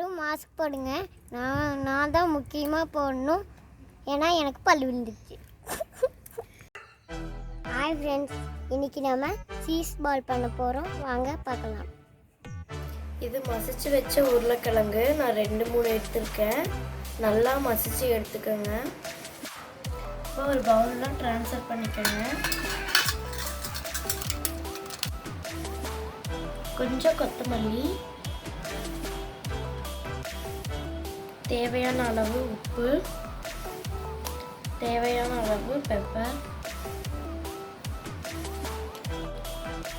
எல்லோரும் மாஸ்க் போடுங்க. நான் தான் முக்கியமாக போடணும், ஏன்னா எனக்கு பல்லு விழுந்துச்சு. ஹாய் ஃப்ரெண்ட்ஸ், இன்றைக்கி நம்ம சீஸ் பால் பண்ண போகிறோம். வாங்க பார்க்கலாம். இது மசிச்சு வச்ச உருளைக்கிழங்கு நான் 2-3 எடுத்துருக்கேன். நல்லா மசிச்சு எடுத்துக்கோங்க. இப்போ ஒரு பவுலில் ட்ரான்ஸ்ஃபர் பண்ணிக்கோங்க. கொஞ்சம் கொத்தமல்லி, தேவையான அளவு உப்பு, தேவையான அளவு பெப்பர்,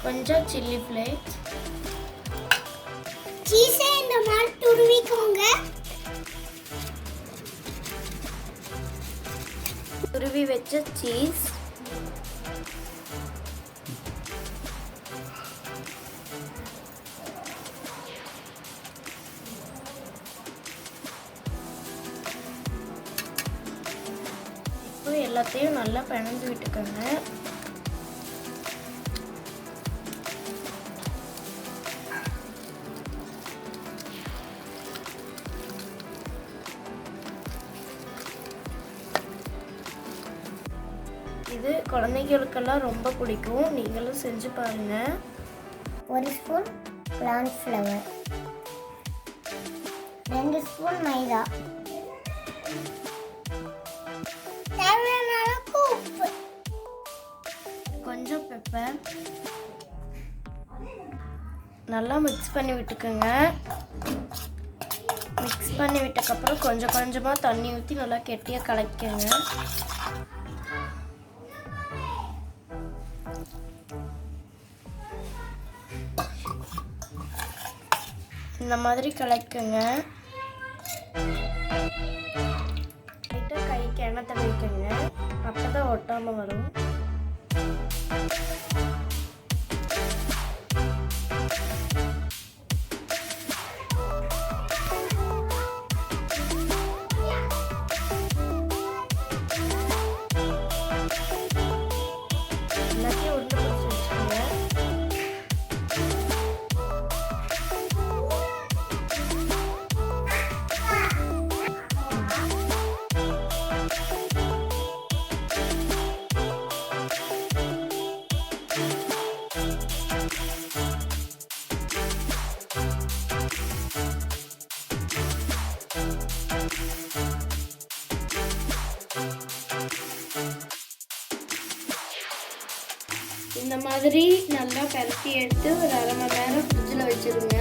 கொஞ்சம் சில்லி ஃப்ளேக்ஸ், சீஸை இந்த மாதிரி துருவிக்கோங்க. துருவி வச்ச சீஸ், இப்போ எல்லாத்தையும் நல்லா பிணைஞ்சு விட்டுக்கோங்க. இது குழந்தைகளுக்கெல்லாம் ரொம்ப பிடிக்கும். நீங்களும் செஞ்சு பாருங்க. 1 ஸ்பூன் கார்ன்ஃப்ளவர், 2 ஸ்பூன் மைதா, தேவையான அளவுக்கு உப்பு, கொஞ்சம் பெப்பர், நல்லா மிக்ஸ் பண்ணி விட்டுக்கோங்க. மிக்ஸ் பண்ணி விட்டக்கப்புறம் கொஞ்சம் கொஞ்சமாக தண்ணி ஊற்றி நல்லா கெட்டியாக கலக்கிக்கோங்க. இந்த மாதிரி கலக்குங்க. லைட்டாக கைக்கு எண்ணெய் தடவிக்கோங்க. அப்போ தான் ஒட்டாமல் வரும். எல்லாத்தையும் உருண்டை பிடிச்சி வச்சுக்கோங்க. இந்த மாதிரி நல்லா பரட்டி எடுத்து ஒரு 1/2 மணி நேரம் ஃப்ரிட்ஜில் வச்சுருங்க.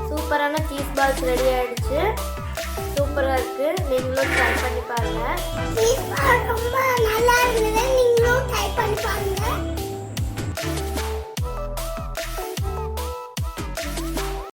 சூப்பரான சீஸ் பால்ஸ் ரெடி ஆயிடுச்சு. சூப்பராக இருக்குது. நீங்களும் ட்ரை பண்ணி பாருங்கள். சீஸ் பால் ரொம்ப